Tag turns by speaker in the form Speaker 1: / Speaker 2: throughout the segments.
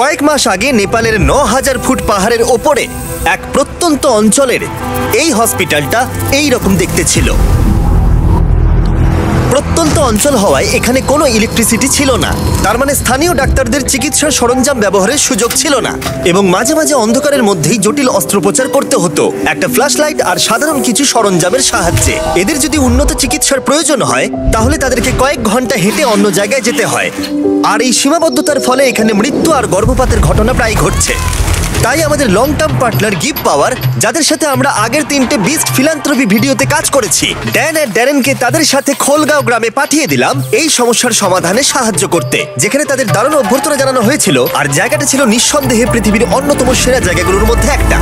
Speaker 1: কয়েক মাস আগে নেপালের ৯,০০০ ফুট পাহাড়ের ওপরে এক প্রত্যন্ত অঞ্চলের এই হসপিটালটা এই রকম দেখতে ছিল। প্রত্যন্ত অঞ্চল হওয়ায় এখানে কোনো ইলেকট্রিসিটি ছিল না, তার মানে স্থানীয় ডাক্তারদের চিকিৎসার সরঞ্জাম ব্যবহারের সুযোগ ছিল না, এবং মাঝে মাঝে অন্ধকারের মধ্যেই জটিল অস্ত্রোপচার করতে হতো একটা ফ্ল্যাশ লাইট আর সাধারণ কিছু সরঞ্জামের সাহায্যে। এদের যদি উন্নত চিকিৎসার প্রয়োজন হয় তাহলে তাদেরকে কয়েক ঘন্টা হেঁটে অন্য জায়গায় যেতে হয়, আর এই সীমাবদ্ধতার ফলে এখানে মৃত্যু আর গর্ভপাতের ঘটনা প্রায় ঘটছে। তাই আমাদের লং টার্ম পার্টনার গিভ পাওয়ার, যাদের সাথে আমরা আগের 3টে বিস্ট ফিলান্থ্রপি ভিডিওতে কাজ করেছি, ড্যান আর ড্যারেনকে তাদের সাথে খোলগাঁও গ্রামে পাঠিয়ে দিলাম এই সমস্যার সমাধানে সাহায্য করতে, যেখানে তাদের দারুণ অভ্যর্থনা জানানো হয়েছিল। আর জায়গাটা ছিল নিঃসন্দেহে পৃথিবীর অন্যতম সেরা জায়গাগুলোর মধ্যে একটা।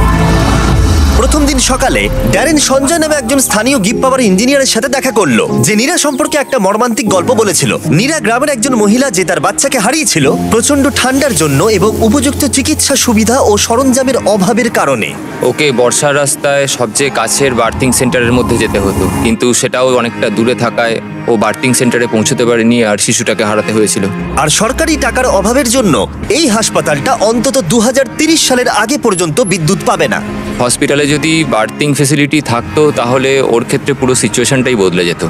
Speaker 1: প্রথম দিন সকালে ড্যারেন সঞ্জয় নামে একজন স্থানীয় গিভ পাওয়ার ইঞ্জিনিয়ারের সাথে দেখা করলো, যে নীরা সম্পর্কে একটা মর্মান্তিক গল্প বলেছিল। নীরা গ্রামের একজন মহিলা যে তার বাচ্চাকে হারিয়েছিল প্রচন্ড ঠান্ডার জন্য এবং উপযুক্ত চিকিৎসা সুবিধা ও সরঞ্জামের অভাবের কারণে।
Speaker 2: ওকে বর্ষার রাস্তায় সবচেয়ে কাছের বার্থিং সেন্টারের মধ্যে যেতে হতো, কিন্তু সেটাও অনেকটা দূরে থাকায় ও বার্থিং সেন্টারে পৌঁছতে পারেনি আর শিশুটাকে হারাতে হয়েছিল।
Speaker 1: আর সরকারি টাকার অভাবের জন্য এই হাসপাতালটা অন্তত 2030 সালের আগে পর্যন্ত বিদ্যুৎ পাবে না।
Speaker 2: হসপিটালে যদি বার্থিং ফেসিলিটি থাকতো তাহলে ওর ক্ষেত্রে পুরো সিচুয়েশনটাই বদলে যেত।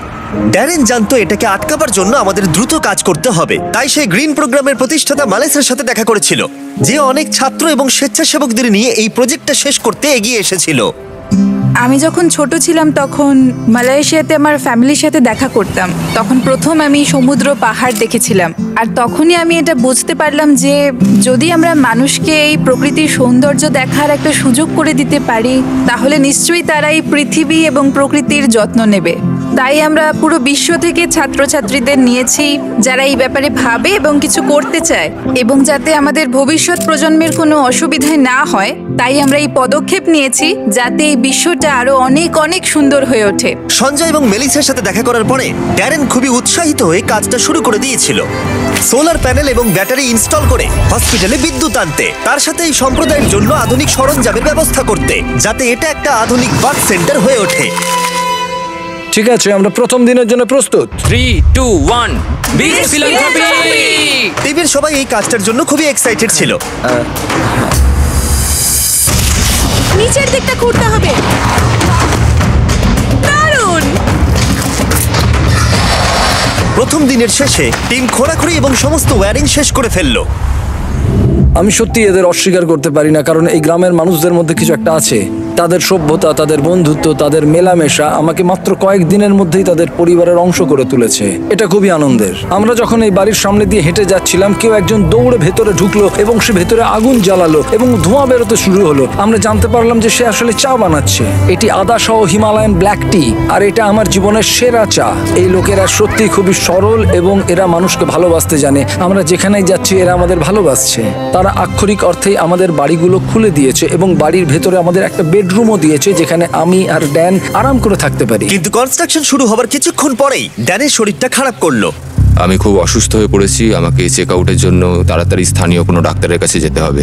Speaker 1: ড্যারেন জানতো এটাকে আটকাবার জন্য আমাদের দ্রুত কাজ করতে হবে, তাই সে গ্রিন প্রোগ্রামের প্রতিষ্ঠাতা মালেসের সাথে দেখা করেছিল, যে অনেক ছাত্র এবং স্বেচ্ছাসেবকদের নিয়ে এই প্রজেক্টটা শেষ করতে এগিয়ে এসেছিল।
Speaker 3: আমি যখন ছোট ছিলাম তখন মালয়েশিয়াতে আমার ফ্যামিলির সাথে দেখা করতাম। তখন প্রথম আমি সমুদ্র পাহাড় দেখেছিলাম, আর তখনই আমি এটা বুঝতে পারলাম যে যদি আমরা মানুষকে এই প্রকৃতির সৌন্দর্য দেখার একটা সুযোগ করে দিতে পারি তাহলে নিশ্চয়ই তারা এই পৃথিবী এবং প্রকৃতির যত্ন নেবে। তাই আমরা পুরো বিশ্ব থেকে ছাত্রছাত্রীদের নিয়েছি যারা এই ব্যাপারে ভাবে এবং কিছু করতে চায়, এবং যাতে আমাদের ভবিষ্যৎ প্রজন্মের কোনো অসুবিধায় না হয় তাই আমরা এই পদক্ষেপ নিয়েছি যাতে এই বিশ্বটা আরো অনেক অনেক সুন্দর হয়ে ওঠে।
Speaker 1: সঞ্জয় এবং মেলিসার সাথে দেখা করার পরে ড্যারেন খুবই উৎসাহিত হয়ে কাজটা শুরু করে দিয়েছিল, সোলার প্যানেল এবং ব্যাটারি ইনস্টল করে হসপিটালে বিদ্যুৎ আনতে, তার সাথে এই সম্প্রদায়ের জন্য আধুনিক সরঞ্জামের ব্যবস্থা করতে, যাতে এটা একটা আধুনিক বার্থ সেন্টার হয়ে ওঠে।
Speaker 4: ঠিক আছে, আমরা প্রথম দিনের জন্য প্রস্তুত।
Speaker 2: 3, 2, 1 বিগ ফিলান্থ্রপি।
Speaker 1: টিভির সবাই এই কাজটার জন্য খুবই এক্সাইটেড ছিল।
Speaker 3: নিচের দিকটা ঘুরতে হবে। দারুণ!
Speaker 1: প্রথম দিনের শেষে টিম খোঁড়াখুড়ি এবং সমস্ত ওয়্যারিং শেষ করে ফেললো।
Speaker 4: আমি সত্যি এদের অস্বীকার করতে পারি না, কারণ এই গ্রামের মানুষদের মধ্যে কিছু একটা আছে। তাদের সভ্যতা, তাদের বন্ধুত্ব, তাদের মেলামেশা আমাকে মাত্র কয়েক দিনের মধ্যেই তাদের পরিবারের অংশ করে তুলেছে। এটা খুবই আনন্দের। আমরা যখন এই বাড়ির সামনে দিয়ে হেঁটে যাচ্ছিলাম, কেউ একজন দৌড়ে ভেতরে ঢুকলো এবং সে ভেতরে আগুন জ্বালালো এবং ধোঁয়া বেরোতে শুরু হলো। আমরা জানতে পারলাম যে সে আসলে চা বানাচ্ছে। এটি আদা সহ হিমালয়ান ব্ল্যাক টি, আর এটা আমার জীবনের সেরা চা। এই লোকেরা সত্যি খুবই সরল এবং এরা মানুষকে ভালোবাসতে জানে। আমরা যেখানেই যাচ্ছি এরা আমাদের ভালোবাসছে। তারা আক্ষরিক অর্থেই আমাদের বাড়িগুলো খুলে দিয়েছে এবং বাড়ির ভেতরে আমাদের একটা বেডরুমও দিয়েছে যেখানে আমি আর ড্যান আরাম করে থাকতে পারি।
Speaker 1: কিন্তু কনস্ট্রাকশন শুরু হবার কিছুক্ষণ পরেই ড্যানের শরীরটা খারাপ করলো।
Speaker 2: আমি খুব অসুস্থ হয়ে পড়েছি, আমাকে চেক আউটের জন্য তাড়াতাড়ি স্থানীয় কোনো ডাক্তারের কাছে যেতে হবে।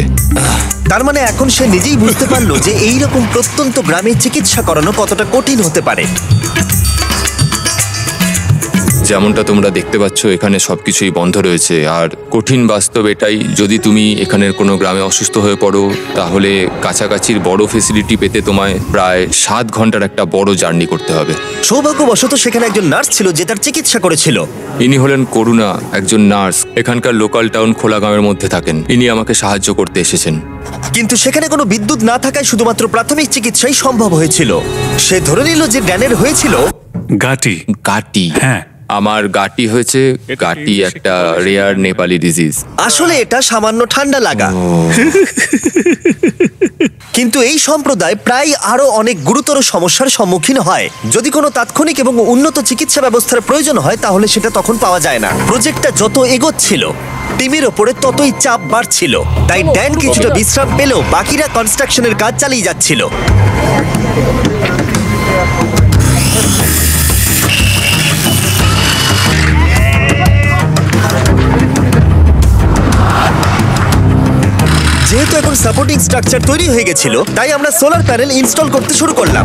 Speaker 1: তার মানে এখন সে নিজেই বুঝতে পারলো যে এইরকম প্রত্যন্ত গ্রামে চিকিৎসা করানো কতটা কঠিন হতে পারে।
Speaker 2: যেমনটা তোমরা দেখতে পাচ্ছ এখানে সবকিছুই বন্ধ রয়েছে, আর কঠিন বাস্তব এটাই, যদি তুমি এখানের কোনো গ্রামে অসুস্থ হয়ে পড়ো তাহলে কাছাকাছির বড় ফেসিলিটি পেতে তোমায় প্রায় 7 ঘন্টার একটা বড় জার্নি করতে হবে।
Speaker 1: সৌভাগ্যবশত সেখানে একজন নার্স ছিল যে তার চিকিৎসা করেছিল।
Speaker 2: ইনি হলেন করুণা, একজন নার্স, এখানকার লোকাল টাউন খোলাগাঁওয়ের মধ্যে থাকেন। ইনি আমাকে সাহায্য করতে এসেছেন।
Speaker 1: কিন্তু সেখানে কোনো বিদ্যুৎ না থাকায় শুধুমাত্র প্রাথমিক চিকিৎসাই সম্ভব হয়েছিল। সে ধরে নিল যে ড্যানের হয়েছিল
Speaker 2: গাটি।
Speaker 5: হ্যাঁ,
Speaker 2: আমার গাটি হয়েছে। গাটি একটা রেয়ার নেপালি ডিজিজ।
Speaker 1: আসলে এটা সামান্য ঠান্ডা লাগা। কিন্তু এই সম্প্রদায় প্রায় আরো অনেক গুরুতর সমস্যার সম্মুখীন হয়। যদি কোনো তাৎক্ষণিক এবং উন্নত চিকিৎসা ব্যবস্থার প্রয়োজন হয় তাহলে সেটা তখন পাওয়া যায় না। প্রজেক্টটা যত এগোচ্ছিল টিমের ওপরে ততই চাপ বাড়ছিল, তাই ড্যান কিছুটা বিশ্রাম পেলেও বাকিরা কনস্ট্রাকশনের কাজ চালিয়ে যাচ্ছিল। যেহেতু এখন সাপোর্টিং স্ট্রাকচার তৈরি হয়ে গেছিল, তাই আমরা সোলার প্যানেল ইনস্টল করতে শুরু করলাম।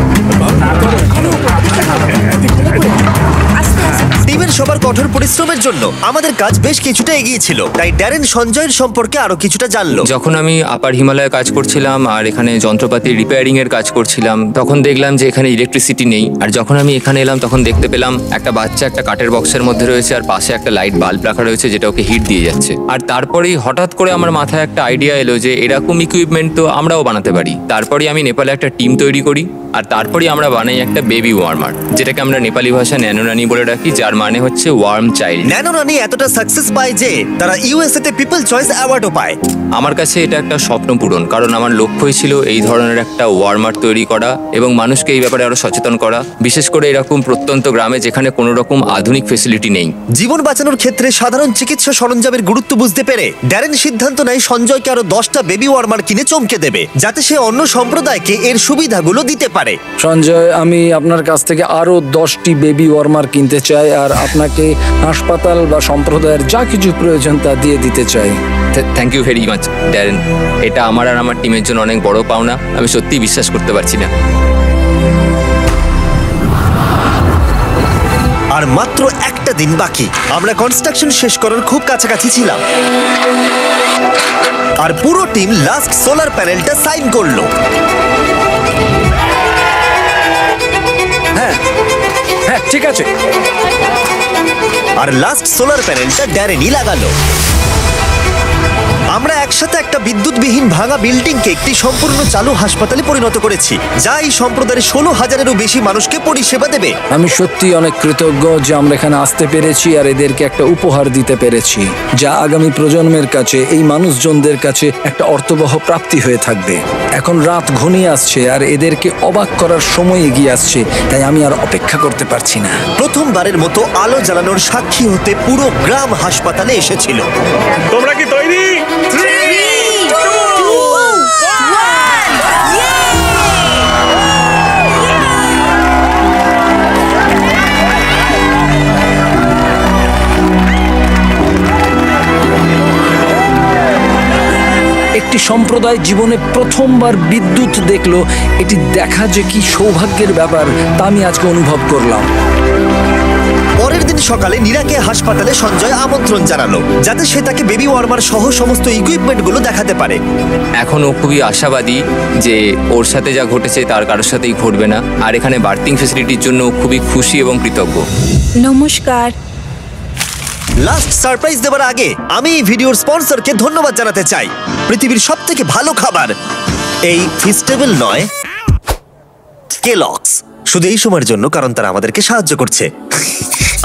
Speaker 1: টিমের সবার কঠোর পরিশ্রমের জন্য আমাদের কাজ বেশ কিছুটা এগিয়েছিল, তাই ড্যারেন সঞ্জয়ের সম্পর্কে আরো কিছুটা জানলো।
Speaker 2: যখন আমি আপার হিমালয়ে কাজ করছিলাম আর এখানে যন্ত্রপাতি রিপেয়ারিং এর কাজ করছিলাম, তখন দেখলাম যে এখানে ইলেকট্রিসিটি নেই। আর যখন আমি এখানে এলাম তখন দেখতে পেলাম একটা বাচ্চা একটা কাঠের বক্সের মধ্যে রয়েছে, আর পাশে একটা লাইট বাল্ব রাখা রয়েছে যেটা ওকে হিট দিয়ে যাচ্ছে। আর তারপরেই হঠাৎ করে আমার মাথায় একটা আইডিয়া এলো যে এরকম ইকুইপমেন্ট তো আমরাও বানাতে পারি। তারপরেই আমি নেপালে একটা টিম তৈরি করি, আর তারপরেই আমরা বানাই একটা বেবি ওয়ার্মার, যেটাকে আমরা নেপালি ভাষায় ন্যানোরানি বলে রাখি, যার মানে হচ্ছে ওয়ার্ম চাইল্ড।
Speaker 1: ন্যানোরানি এতটা সাকসেস পায় যে তারা ইউএসএ তে পিপল চয়েস অ্যাওয়ার্ডও পায়।
Speaker 2: আমার কাছে এটা একটা স্বপ্ন পূরণ, কারণ আমার লক্ষ্যই ছিল এই ধরনের একটা ওয়ার্মার তৈরি করা এবং মানুষকে এই ব্যাপারে আরো সচেতন করা, বিশেষ করে এরকম প্রত্যন্ত গ্রামে যেখানে কোনো রকম আধুনিক ফেসিলিটি নেই।
Speaker 1: জীবন বাঁচানোর ক্ষেত্রে সাধারণ চিকিৎসা সরঞ্জামের গুরুত্ব বুঝতে পেরে ড্যারেন সিদ্ধান্ত নেয় সঞ্জয়কে আরো 10টা বেবি ওয়ার্মার কিনে চমকে দেবে, যাতে সে অন্য সম্প্রদায়কে এর সুবিধাগুলো দিতে পারে।
Speaker 4: সঞ্জয়, আমি আপনার কাছ থেকে আরো 10টি বেবি ওয়ার্মার কিনতে চাই, আর আপনাকে হাসপাতাল বা সম্প্রদায়ের যা কিছু প্রয়োজন তা দিয়ে দিতে চাই।
Speaker 2: Thank you very much Darren, এটা আমার আর আমার টিমের জন্য অনেক বড় পাওনা। আমি সত্যিই বিশ্বাস করতে পারছি না।
Speaker 1: আর মাত্র একটা দিন বাকি, আমরা কনস্ট্রাকশন শেষ করার খুব কাছাকাছি ছিলাম, আর পুরো টিম লাস্ট সোলার প্যানেলটা সাইন করলো।
Speaker 4: হ্যাঁ, ঠিক আছে।
Speaker 1: আর লাস্ট সোলার প্যানেলটা ড্যারেনই লাগালো। আমরা একসাথে একটা বিদ্যুৎবিহীন ভাঙা বিল্ডিংকে একটি সম্পূর্ণ চালু হাসপাতালে পরিণত করেছি, যা এই সম্প্রদায়ের 16,000-এরও বেশি মানুষকে পরিষেবা দেবে।
Speaker 4: আমি সত্যি অনেক কৃতজ্ঞ যে আমরা এখানে আসতে পেরেছি আর এদেরকে একটা উপহার দিতে পেরেছি, যা আগামী প্রজন্মের কাছে, এই মানুষজনদের কাছে একটা অর্থবহ প্রাপ্তি হয়ে থাকবে। এখন রাত ঘনিয়ে আসছে আর এদেরকে অবাক করার সময় এগিয়ে আসছে, তাই আমি আর অপেক্ষা করতে পারছি না।
Speaker 1: প্রথমবারের মতো আলো জ্বালানোর সাক্ষী হতে পুরো গ্রাম হাসপাতালে এসেছিল।
Speaker 5: তোমরা কি তৈরি?
Speaker 4: একটি সম্প্রদায় জীবনে প্রথমবার বিদ্যুৎ দেখলো, এটি দেখা যে কি সৌভাগ্যের ব্যাপার তা আমি আজকে অনুভব করলাম।
Speaker 1: পরের দিন সকালে নীরাকে হাসপাতালে সঞ্জয় আমন্ত্রণ জানালো, যাতে সে তাকে বেবি ওয়ার্মার সহ সমস্ত ইকুইপমেন্টগুলো দেখাতে পারে।
Speaker 2: এখন ও খুবই আশাবাদী যে ওর সাথে যা ঘটেছে তার কারোর সাথেই ঘটবে না, আর এখানে বার্থিং ফেসিলিটির জন্য ও খুবই খুশি এবং কৃতজ্ঞ।
Speaker 3: নমস্কার।
Speaker 1: লাস্ট সারপ্রাইজ দেওয়ার আগে আমি এই ভিডিওর স্পন্সরকে ধন্যবাদ জানাতে চাই। পৃথিবীর সবথেকে ভালো খাবার এই ফিস্টেবল নয়, কেলগস। শুধু এই সময়ের জন্য, কারণ তারা আমাদেরকে সাহায্য করছে।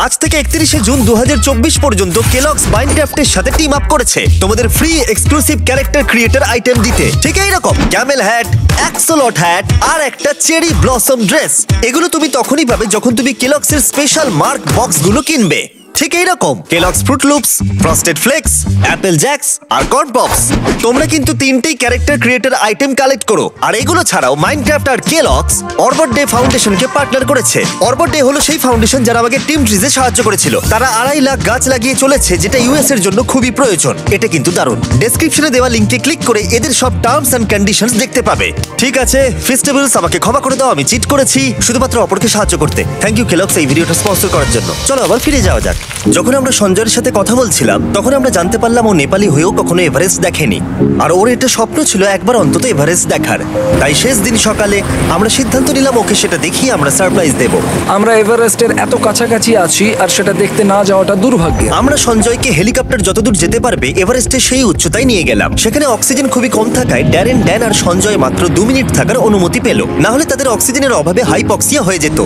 Speaker 1: আজ থেকে 31শে জুন 2024 পর্যন্ত কেলগস মাইনক্রাফটের সাথে টিম আপ করেছে তোমাদের free exclusive character creator item দিতে। ঠিক এইরকম ক্যামেল হ্যাট, অ্যাক্সলট হ্যাট আর একটা চেরি ব্লসম ড্রেস। এগুলো তুমি তখনই পাবে যখন তুমি কেলগসের স্পেশাল মার্ক বক্সগুলো কিনবে। ঠিক এইরকম Kellogg's Froot Loops, Frosted Flakes, Apple Jacks আর কর্ন পপস। তোমরা কিন্তু তিনটেই ক্যারেক্টার ক্রিয়েটর আইটেম কালেক্ট করো। আর এগুলো ছাড়াও মাইনক্রাফট আর কেলগস অরবট ডে ফাউন্ডেশনকে পার্টনার করেছে। অরবট ডে হলো সেই ফাউন্ডেশন যারা আমাকে টিম ট্রিজে সাহায্য করেছিল। তারা 2.5 লাখ গাছ লাগিয়ে চলেছে, যেটা ইউএস এর জন্য খুবই প্রয়োজন। এটা কিন্তু দারুণ। ডেসক্রিপশনে দেওয়া লিংকে ক্লিক করে এদের সব টার্মস এন্ড কন্ডিশনস দেখতে পাবে। ঠিক আছে ফেস্টিভ্যালস, আমাকে ক্ষমা করে দাও, আমি চিট করেছি শুধুমাত্র অপরকে সাহায্য করতে। থ্যাংক ইউ কেলগস এই ভিডিওটা স্পন্সর করার জন্য। চলো আবার ফিরে যাওয়া যাক। যখন আমরা সঞ্জয়ের সাথে কথা বলছিলাম তখন আমরা জানতে পারলাম ও নেপালি হয়েও কখনো এভারেস্ট দেখেনি, আর ওর এটা স্বপ্ন ছিল একবার অন্তত এভারেস্ট দেখার। তাই শেষ দিন সকালে আমরা সিদ্ধান্ত নিলাম ওকে সেটা দেখিয়ে আমরা সারপ্রাইজ দেব।
Speaker 4: আমরা এভারেস্টের এত কাছাকাছি আছি আর সেটা দেখতে না যাওয়াটা দুর্ভাগ্য।
Speaker 1: আমরা সঞ্জয়কে হেলিকপ্টার যতদূর যেতে পারবে এভারেস্টের সেই উচ্চতায় নিয়ে গেলাম। সেখানে অক্সিজেন খুবই কম থাকায় ড্যান আর সঞ্জয় মাত্র 2 মিনিট থাকার অনুমতি পেল, না হলে তাদের অক্সিজেনের অভাবে হাইপক্সিয়া হয়ে যেত।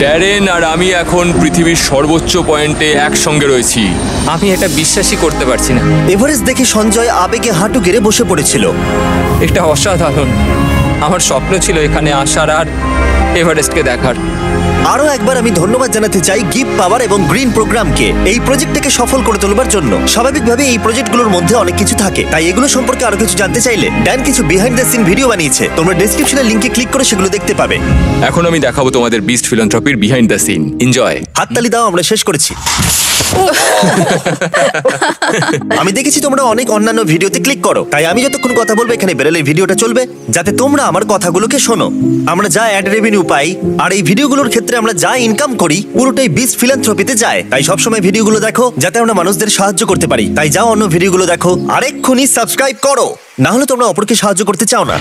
Speaker 2: ড্যারেন আর আমি এখন পৃথিবীর সর্বোচ্চ পয়েন্টে একসঙ্গে রয়েছি। আমি এটা বিশ্বাসই করতে পারছি না।
Speaker 1: এভারেস্ট দেখে সঞ্জয় আবেগে হাঁটু গেড়ে বসে পড়েছিল।
Speaker 2: এটা অসাধারণ। আমার স্বপ্ন ছিল এখানে আসার আর এভারেস্টকে দেখার।
Speaker 1: আরো একবার আমি ধন্যবাদ জানাতে চাই গিফট পাওয়ার এবং গ্রিন প্রোগ্রামকে এই প্রজেক্টটাকে সফল করে তোলবার জন্য। স্বাভাবিকভাবে এই প্রজেক্টগুলোর মধ্যে অনেক কিছু থাকে, তাই এগুলো সম্পর্কে আরো কিছু জানতে চাইলে ড্যান কিছু বিহাইন্ড দ্য সিন ভিডিও বানিয়েছে। তোমরা ডেসক্রিপশনের লিংকে ক্লিক করে সেগুলো দেখতে পাবে।
Speaker 2: এখন আমি দেখাবো তোমাদের বিস্ট ফিলান্থ্রপির বিহাইন্ড দ্য সিন। এনজয়।
Speaker 1: হাততালি দাও, আমরা শেষ করেছি। আমি দেখেছি তোমরা অনেক অন্যান্য ভিডিওতে ক্লিক করো, তাই আমি যতক্ষণ কথা বলবো এখানে বেরোলে ভিডিওটা চলবে, যাতে তোমরা আমার কথাগুলোকে শোনো। আমরা যা অ্যাড রেভিনিউ পাই আর এই ভিডিওগুলোর ক্ষেত্রে আমরা যা ইনকাম করি পুরোটাই বিস্ট ফিলান্থ্রপিতে যায়। তাই সবসময় ভিডিওগুলো দেখো যাতে আমরা মানুষদের সাহায্য করতে পারি। তাই যাও অন্য ভিডিওগুলো দেখো আর এক্ষুনি সাবস্ক্রাইব করো, না হলে তোমরা অপরকে সাহায্য করতে চাও না।